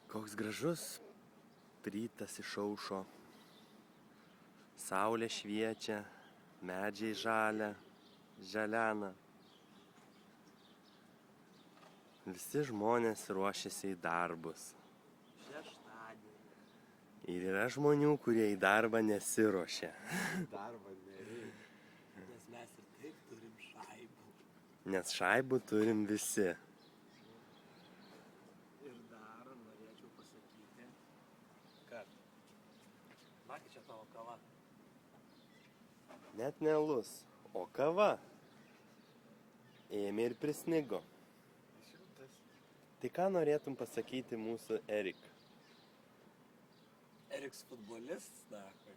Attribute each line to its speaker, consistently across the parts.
Speaker 1: Koks gražus rytas išaušo, saulė šviečia, medžiai žaliana. Visi žmonės ruošiasi į darbus.
Speaker 2: Šeštadienį.
Speaker 1: Ir yra žmonių, kurie į darbą nesiruošia.
Speaker 2: Darbą nereikia. Nes mes ir taip turim šaibų.
Speaker 1: Nes šaibų turim visi.
Speaker 2: Ir dar norėčiau pasakyti, kad Maki, čia tavo kava.
Speaker 1: Net ne alus, o kava. Ėmė ir prisnigo. Tai ką norėtum pasakyti mūsų Erik?
Speaker 2: Eriks futbolistas, dakui.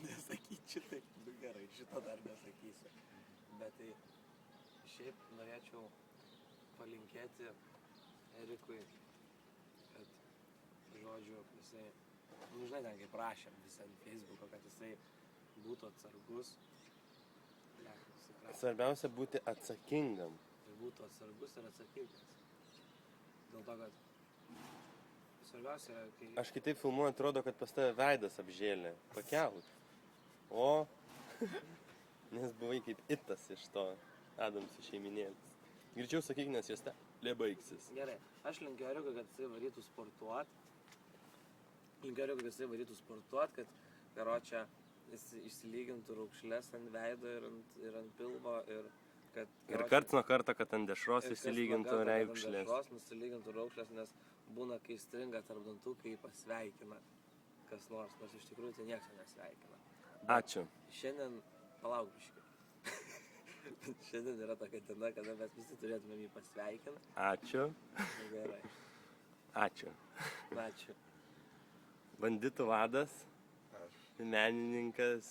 Speaker 2: Nesakyčiau taip, gerai, šito dar nesakysiu. Bet tai šiaip norėčiau palinkėti Erikui, kad, žodžiu, jisai, žinai, ten kaip rašėm visą ant Facebook'o, kad jisai būtų atsargus.
Speaker 1: Svarbiausia būti atsakingam.
Speaker 2: Tai būtų atsargus ir atsakingas. Dėl to, kad svarbiausia yra, kai...
Speaker 1: Aš kitaip filmuoju, atrodo, kad pas tave veidas apžėlė. Pakelt. O, nes buvai kaip itas iš to Adamsų šeiminėlis. Greičiau sakyk, nes jos baigsis.
Speaker 2: Gerai, aš linkiu Erikui, kad jisai varytų sportuot. Kad karočią jis išsilygintų raukšles ant veido ir ant pilvo ir kad...
Speaker 1: Ir karts nuo karto, kad ant dešros išsilygintų raukšlės.
Speaker 2: Nusilygintų raukšlės, nes būna, kai stringa tarp dantų, kai pasveikina kas nors, nors iš tikrųjų tai niekas nesveikina.
Speaker 1: Ačiū.
Speaker 2: Šiandien, palauk biškį. Šiandien yra tokia diena, kada mes visi turėtumėm jį pasveikinti.
Speaker 1: Ačiū.
Speaker 2: Gerai.
Speaker 1: Ačiū.
Speaker 2: Ačiū.
Speaker 1: Banditų vadas. Menininkas,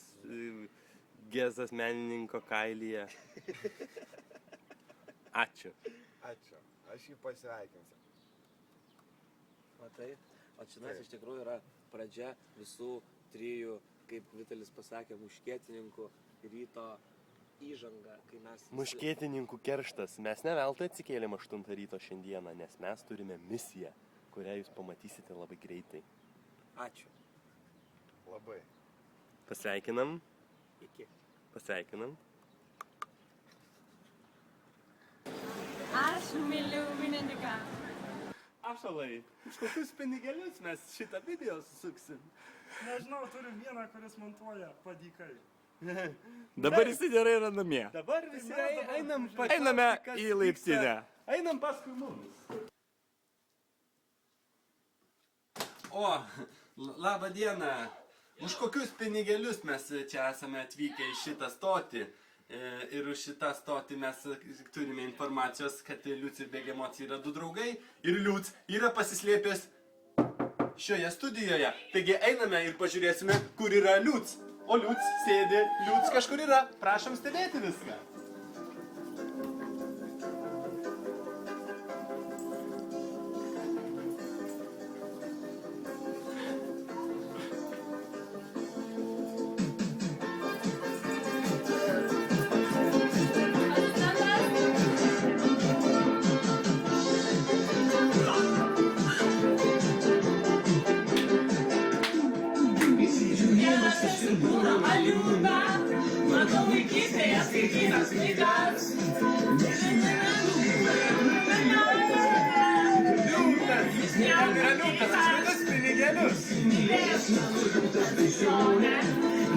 Speaker 1: Gezas menininko kailyje. Ačiū.
Speaker 3: Ačiū. Aš jį pasveikinsiu.
Speaker 2: Matai, o šiandien iš tikrųjų yra pradžia visų trijų, kaip Vitalis pasakė, muškietininkų ryto įžanga, kai mes...
Speaker 1: Muškietininkų kerštas. Mes ne veltui atsikėlėm 8 ryto šiandieną, nes mes turime misiją, kurią jūs pamatysite labai greitai.
Speaker 2: Ačiū.
Speaker 3: Labai.
Speaker 1: Pasveikinam.
Speaker 2: Iki.
Speaker 1: Pasveikinam.
Speaker 4: Aš myliu Vineniką.
Speaker 1: Ašalai, už kokius pinigėlius mes šitą video susuksim?
Speaker 5: Nežinau, turim vieną, kuris montuoja padykai.
Speaker 6: Dabar jis gerai yra namie.
Speaker 1: Dabar visi einam
Speaker 6: Einame į laiptinę.
Speaker 1: Einam paskui mumis. O, labą dieną. Už kokius pinigėlius mes čia esame atvykę į šitą stotį. Ir už šitą stotį mes turime informacijos, kad Liuc ir Begemots yra du draugai. Ir Liuc yra pasislėpęs šioje studijoje. Taigi einame ir pažiūrėsime, kur yra Liuc. O Liuc sėdi, Liuc kažkur yra. Prašom stebėti viską.
Speaker 4: Matau vaikystėje skaitytas knygas.
Speaker 1: Liūtas! Ten yra Liūtas, už kokius pinigėlius?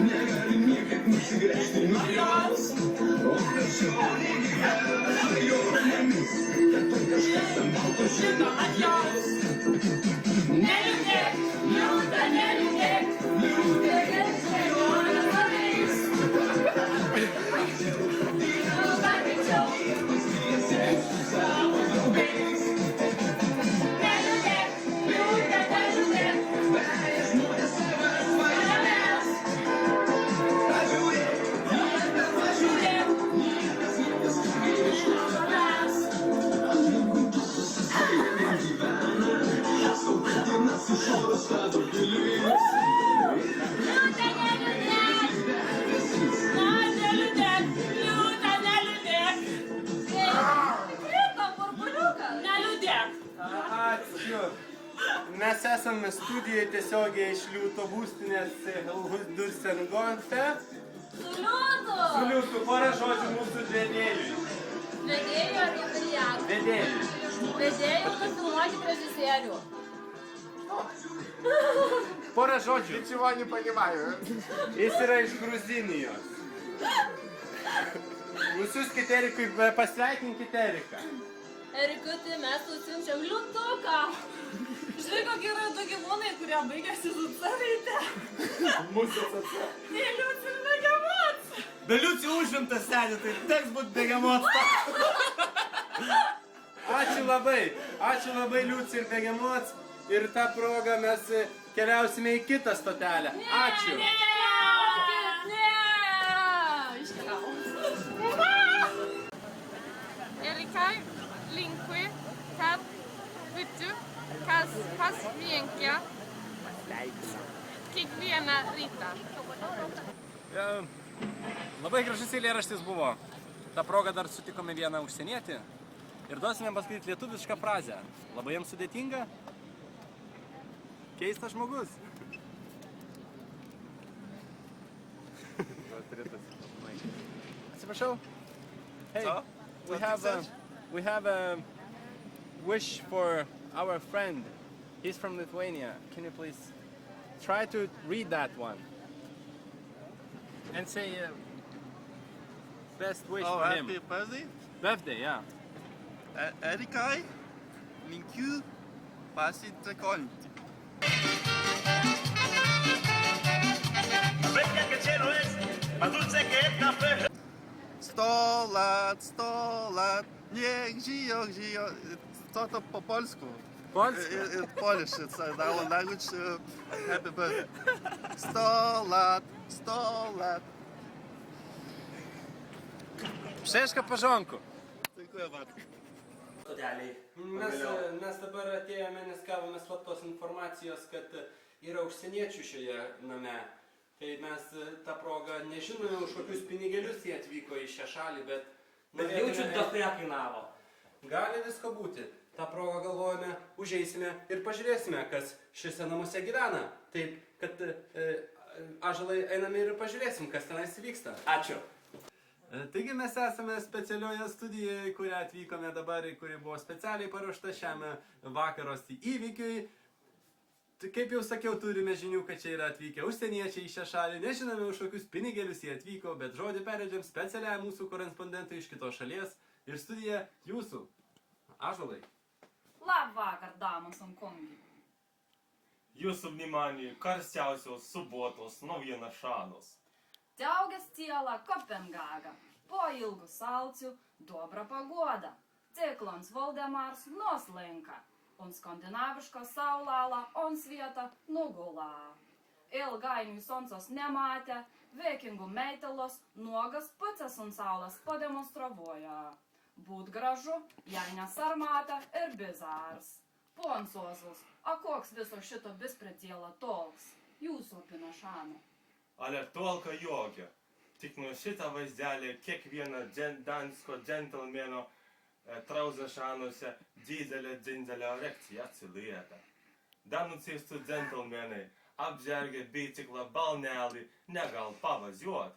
Speaker 4: Negali niekaip nusigręžti nuo jos. O krikščionė abejonėmis, kad tu kažkas ant balto šito ant jos. Neliūdėk, liūta, neliūdėk, liūdėk, svajonė paveis. Liūta greičiau, pasiesėk su savo draugais. Neliūdėk, liūta, neliūdėk, beje žmonės savęs važiavęs. Pažiūrėk, niekas pažiūrėk, niekas iš tavęs. Aplinkui tu susiskaitai gyvena, sau kadina su šoros tado giliais. Liūta, neliūdėk, liūta, neliūdėk. Krito burbuliukas. Neliūdėk.
Speaker 1: Ačiū. Mes esame studijoje tiesiogiai iš Liūto būstinės Dursengonte.
Speaker 7: Su liūtu!
Speaker 1: Su Liūtu, porą žodžių mūsų vedėjui.
Speaker 7: Vedėjų ar jubiliatų?
Speaker 1: Vedėjui.
Speaker 7: Vedėjų nufilmuokit režisierių.
Speaker 1: Porą žodžių.
Speaker 3: Ничего не понимаю.
Speaker 1: Jis yra iš Gruzinijos. Nusiųskit Erikui, pasveikinkit Eriką.
Speaker 7: Erikuti, mes nusiunčiam liūtuką. Žinai, kokie yra du gyvūnai, kurie baigėsi su savyte.
Speaker 1: Mūsų atsakė.
Speaker 7: Tai liūts ir begemots.
Speaker 6: Be liucijų užimtas seniai, tai teks būt begemots.
Speaker 1: Ačiū labai Liūts ir Begemots. Ir tą progą mes keliausime į kitą stotelę. Ačiū.
Speaker 7: Ne! Iškeliavom.
Speaker 8: Erikai linkui, kad būtų kas vienkia kiekvieną rytą.
Speaker 6: Labai gražus eilėraštis buvo. Ta proga dar sutikome vieną užsienietį ir duosime paskaityti lietuvišką frazę. Labai jiems sudėtinga. Keistas žmogus. Atsiprašau. Hey, we have a wish for our friend. He's from Lithuania. Can you please try to read that one? And say best wish for him.
Speaker 9: Happy birthday,
Speaker 6: Birthday, yeah.
Speaker 9: Erikai, linkiu pasitekonti. Sto lat, niech żyją. Co to po polsku?
Speaker 6: Polsku?
Speaker 9: In Polish, it's our language. Happy birthday. 100 lat.
Speaker 6: Przeszka porządku.
Speaker 9: Dziękuję bardzo.
Speaker 1: Mes dabar atėjome, nes gavome slaptos informacijos, kad yra užsieniečių šioje name. Tai mes tą progą nežinome, už kokius pinigėlius jie atvyko į šią šalį, bet...
Speaker 10: Bet jaučiu, dafai kainavo.
Speaker 1: Gali visko būti. tą progą galvojame, užeisime ir pažiūrėsime, kas šiuose namuose gyvena. Taip, kad ąžuolai einame ir pažiūrėsim, kas tenais vyksta.
Speaker 10: Ačiū.
Speaker 1: Taigi mes esame specialioje studijoje, kurią atvykome dabar, kuri buvo specialiai paruošta šiam vakaros įvykiui. Kaip jau sakiau, turime žinių, kad čia yra atvykę užsieniečiai į šią šalį. Nežinome, už kokius pinigėlius jie atvyko, bet žodį perėdžiam specialiai mūsų korespondentui iš kitos šalies. Ir studija jūsų. Ąžuolai.
Speaker 11: Labvakar, damas ant kongi.
Speaker 12: Jūsų внимание, karščiausios subotos naujiena šanos.
Speaker 11: Džiaugias ciela Kopenhaga. Po ilgų salcių dobra pagoda. Ciklons Valdemars noslinka. Un skandinaviška saulala, on svieta nugula. Ilgainiui soncos nematė, vikingų meitelos nuogas pucės ant saulas pademonstravoja. Būt gražu, jei nesarmata ir bizars. Ponsosus, a koks viso šito bispretėla toks? Jūsų apinašano.
Speaker 12: Ale tolka jokia. Tik nuo šitą vaizdelį kiekviena dansko džentelmeno trauzė šanuose didelė erekcija atsilieka. Danucistų džentelmenai apžergia biciklą balnelį, negal pavažiuot.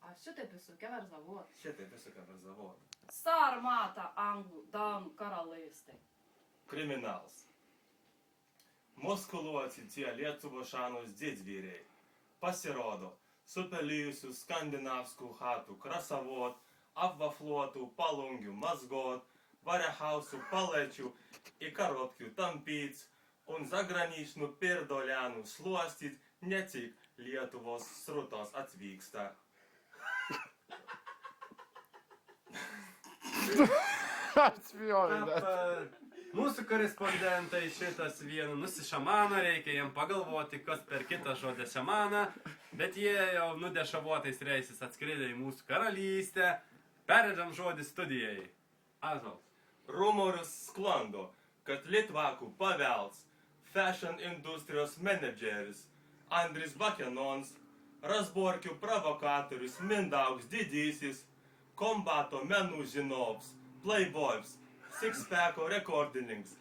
Speaker 11: A šitaip įsukę verzavot.
Speaker 12: Šitaip įsukę verzavot.
Speaker 11: Sarmata anglų danų karalystai.
Speaker 12: Kriminals. Muskuluoti tie Lietuvo šanos didvyriai. Pasirodo, supelijusių skandinavskų chatų krasavot, apvafluotų palungių mazgot, variahausų palečių į karotkių tampyt, un zagraničnų pirdolenų šluostyt, ne tik Lietuvos srutos atvyksta.
Speaker 1: Mūsų korespondentai šitas vienu nusišamano, reikia jiem pagalvoti, kas per kitą žodį šamaną, bet jie jau nudešavotais reisis atskridę į mūsų karalystę. Perėdžiam žodį studijai. Ąžuolas.
Speaker 12: Rumorius sklando, kad Litvakų pavelds fashion industrijos menedžeris Andris Bakenons, Razborkių provokatorius Mindaugs Didysis, kombato menų žinovs, playboys, six-packo rekordininkas